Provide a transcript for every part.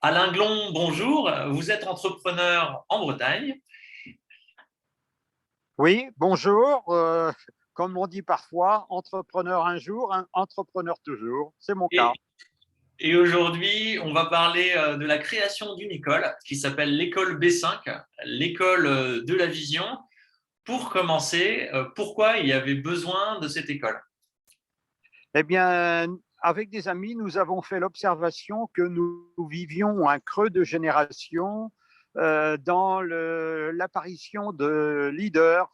Alain Glon, bonjour. Vous êtes entrepreneur en Bretagne. Oui, bonjour. Comme on dit parfois, entrepreneur un jour, entrepreneur toujours. C'est mon Et, cas. et aujourd'hui, on va parler de la création d'une école qui s'appelle l'école B5, l'école de la vision. Pour commencer, pourquoi il y avait besoin de cette école? Eh bien, avec des amis, nous avons fait l'observation que nous vivions un creux de génération dans l'apparition de leaders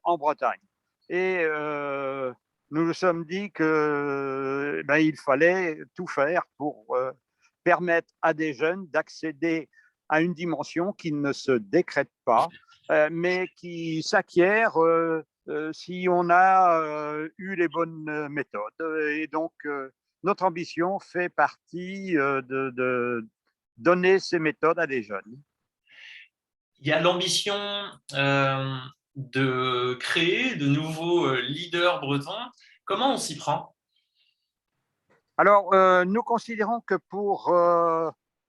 en Bretagne. Et nous nous sommes dit que il fallait tout faire pour permettre à des jeunes d'accéder à une dimension qui ne se décrète pas, mais qui s'acquiert si on a eu les bonnes méthodes. Et donc, notre ambition fait partie de donner ces méthodes à des jeunes. Il y a l'ambition euh, de créer de nouveaux leaders bretons. Comment on s'y prend? Alors, nous considérons que pour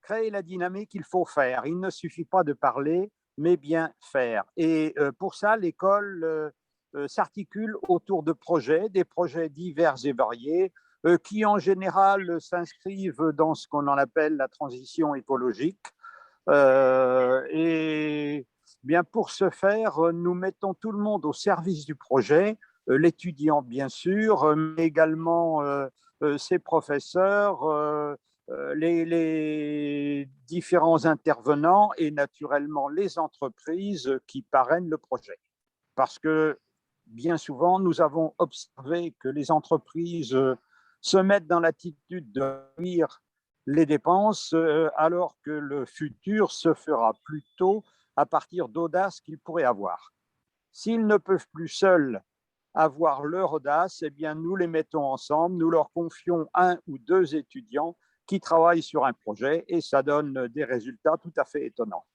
créer la dynamique, il faut faire. Il ne suffit pas de parler, mais bien faire. Et pour ça, l'école s'articule autour de projets, des projets divers et variés, qui en général s'inscrivent dans ce qu'on en appelle la transition écologique. Et bien pour ce faire, nous mettons tout le monde au service du projet, l'étudiant bien sûr, mais également ses professeurs, les différents intervenants et naturellement les entreprises qui parrainent le projet. Parce que bien souvent, nous avons observé que les entreprises se mettent dans l'attitude de réduire les dépenses, alors que le futur se fera plutôt à partir d'audace qu'ils pourraient avoir. S'ils ne peuvent plus seuls avoir leur audace, eh bien, nous les mettons ensemble, nous leur confions un ou deux étudiants qui travaillent sur un projet et ça donne des résultats tout à fait étonnants.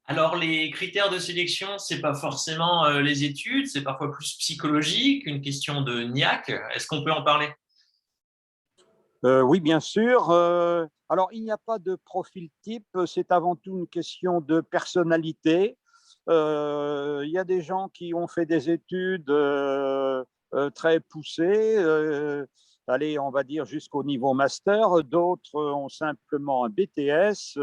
Alors, les critères de sélection, c'est pas forcément les études, c'est parfois plus psychologique, une question de niaque. Est-ce qu'on peut en parler? Oui, bien sûr. Alors, il n'y a pas de profil type, c'est avant tout une question de personnalité. Il y a des gens qui ont fait des études très poussées, allez, on va dire jusqu'au niveau master. D'autres ont simplement un BTS.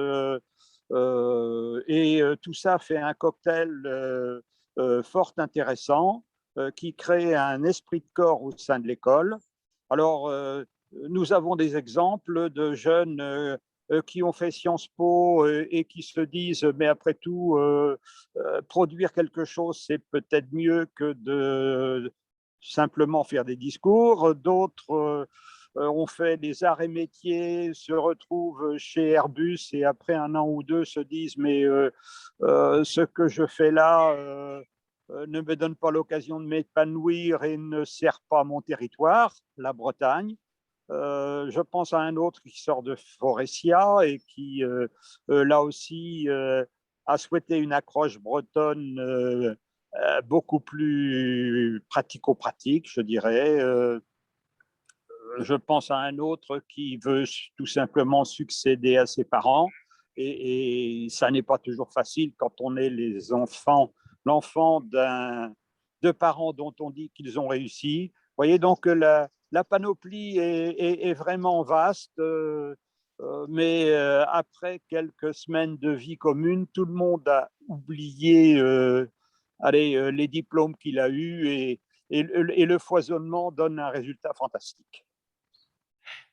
Et tout ça fait un cocktail fort intéressant qui crée un esprit de corps au sein de l'école. Alors, nous avons des exemples de jeunes qui ont fait Sciences Po et qui se disent, mais après tout, produire quelque chose, c'est peut-être mieux que de simplement faire des discours. D'autres ont fait des arts et métiers, se retrouvent chez Airbus et après un an ou deux se disent, mais ce que je fais là ne me donne pas l'occasion de m'épanouir et ne sert pas à mon territoire, la Bretagne. Je pense à un autre qui sort de Forestia et qui, là aussi, a souhaité une accroche bretonne beaucoup plus pratico-pratique, je dirais. Je pense à un autre qui veut tout simplement succéder à ses parents. Et ça n'est pas toujours facile quand on est l'enfant de parents dont on dit qu'ils ont réussi. Vous voyez, donc la panoplie est vraiment vaste, mais après quelques semaines de vie commune, tout le monde a oublié les diplômes qu'il a eus et le foisonnement donne un résultat fantastique.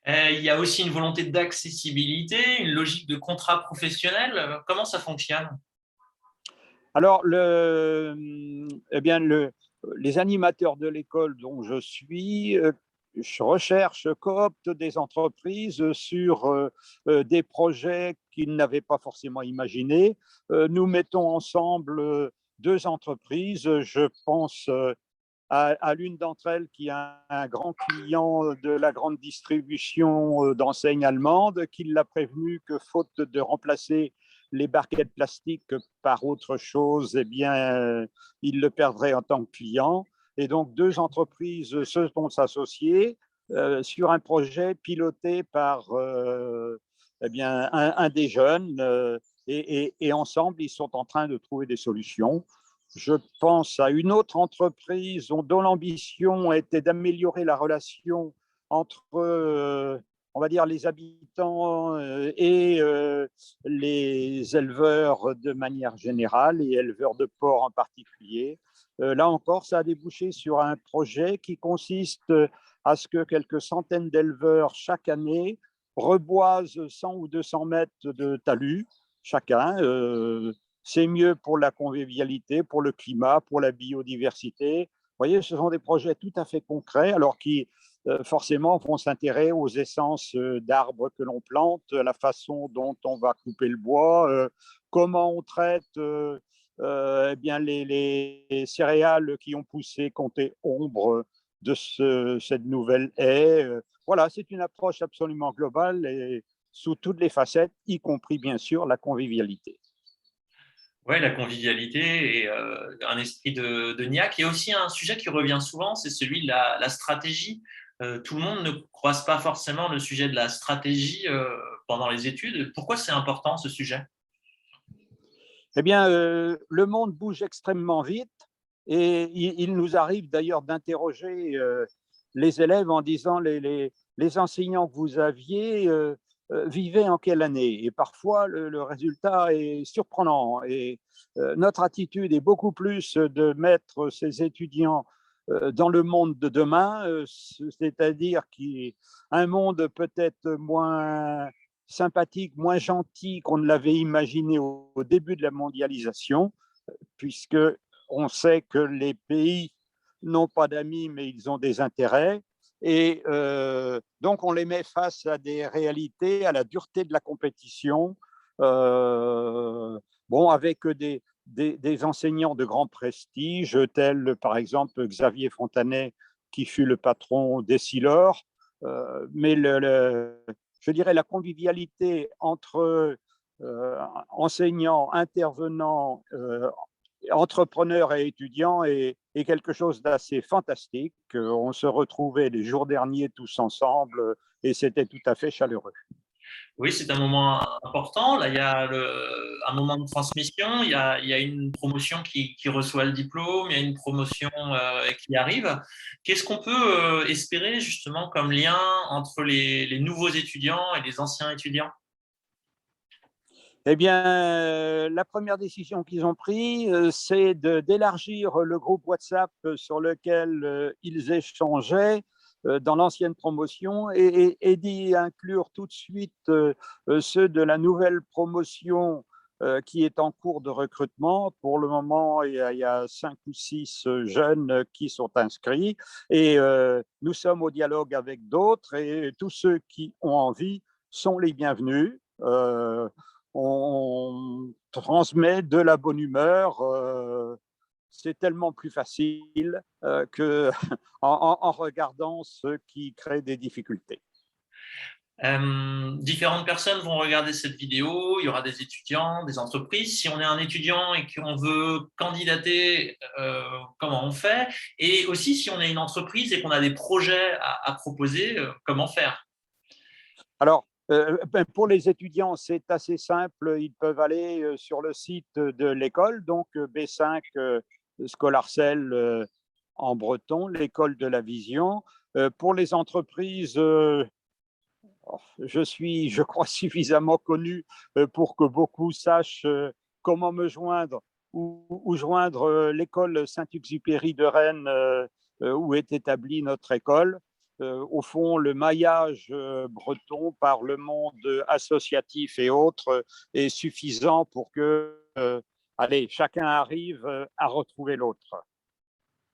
Il y a aussi une volonté d'accessibilité, une logique de contrat professionnel. Comment ça fonctionne? Alors, eh bien, les animateurs de l'école dont je suis je recherche, cooptent des entreprises sur des projets qu'ils n'avaient pas forcément imaginés. Nous mettons ensemble deux entreprises. Je pense à l'une d'entre elles qui a un grand client de la grande distribution d'enseignes allemandes, qui l'a prévenu que faute de remplacer les barquettes plastiques par autre chose, eh bien, il le perdrait en tant que client. Et donc, deux entreprises se sont associées sur un projet piloté par eh bien, un des jeunes, et ensemble, ils sont en train de trouver des solutions. Je pense à une autre entreprise dont l'ambition était d'améliorer la relation entre, on va dire, les habitants et les éleveurs de manière générale, et éleveurs de porcs en particulier. Là encore, ça a débouché sur un projet qui consiste à ce que quelques centaines d'éleveurs chaque année reboisent 100 ou 200 mètres de talus chacun. C'est mieux pour la convivialité, pour le climat, pour la biodiversité. Vous voyez, ce sont des projets tout à fait concrets, alors qui forcément vont s'intéresser aux essences d'arbres que l'on plante, à la façon dont on va couper le bois, comment on traite eh bien les céréales qui ont poussé côté ombre de cette nouvelle haie. Voilà, c'est une approche absolument globale et sous toutes les facettes, y compris bien sûr la convivialité. Ouais, la convivialité et un esprit de niaque. Il y a aussi un sujet qui revient souvent, c'est celui de la stratégie. Tout le monde ne croise pas forcément le sujet de la stratégie pendant les études. Pourquoi c'est important ce sujet? Eh bien, le monde bouge extrêmement vite et il nous arrive d'ailleurs d'interroger les élèves en disant les enseignants que vous aviez vivaient en quelle année? Et parfois, le résultat est surprenant. Et notre attitude est beaucoup plus de mettre ces étudiants dans le monde de demain, c'est-à-dire un monde peut-être moins sympathique, moins gentil qu'on ne l'avait imaginé au début de la mondialisation, puisque on sait que les pays n'ont pas d'amis, mais ils ont des intérêts. Et donc, on les met face à des réalités, à la dureté de la compétition, bon, avec des enseignants de grand prestige, tels par exemple Xavier Fontanet, qui fut le patron d'Essilor. Mais je dirais la convivialité entre enseignants, intervenants, entrepreneurs et étudiants est quelque chose d'assez fantastique. On se retrouvait les jours derniers tous ensemble et c'était tout à fait chaleureux. Oui, c'est un moment important. Là, il y a un moment de transmission, il y a une promotion qui reçoit le diplôme, il y a une promotion qui arrive. Qu'est-ce qu'on peut espérer justement comme lien entre les nouveaux étudiants et les anciens étudiants? Eh bien, la première décision qu'ils ont prise, c'est d'élargir le groupe WhatsApp sur lequel ils échangeaient dans l'ancienne promotion et d'y inclure tout de suite ceux de la nouvelle promotion qui est en cours de recrutement. Pour le moment, il y a 5 ou 6 jeunes qui sont inscrits et nous sommes au dialogue avec d'autres et tous ceux qui ont envie sont les bienvenus. On transmet de la bonne humeur. C'est tellement plus facile que en regardant ce qui crée des difficultés. Différentes personnes vont regarder cette vidéo, il y aura des étudiants, des entreprises. Si on est un étudiant et qu'on veut candidater, comment on fait? Et aussi, si on est une entreprise et qu'on a des projets à proposer, comment faire? Alors, pour les étudiants, c'est assez simple. Ils peuvent aller sur le site de l'école, donc B5 Scholarcell en breton, l'école de la vision. Pour les entreprises, je suis, je crois, suffisamment connu pour que beaucoup sachent comment me joindre ou joindre l'école Saint-Exupéry de Rennes, où est établie notre école. Au fond, le maillage breton par le monde associatif et autres est suffisant pour que, allez, chacun arrive à retrouver l'autre.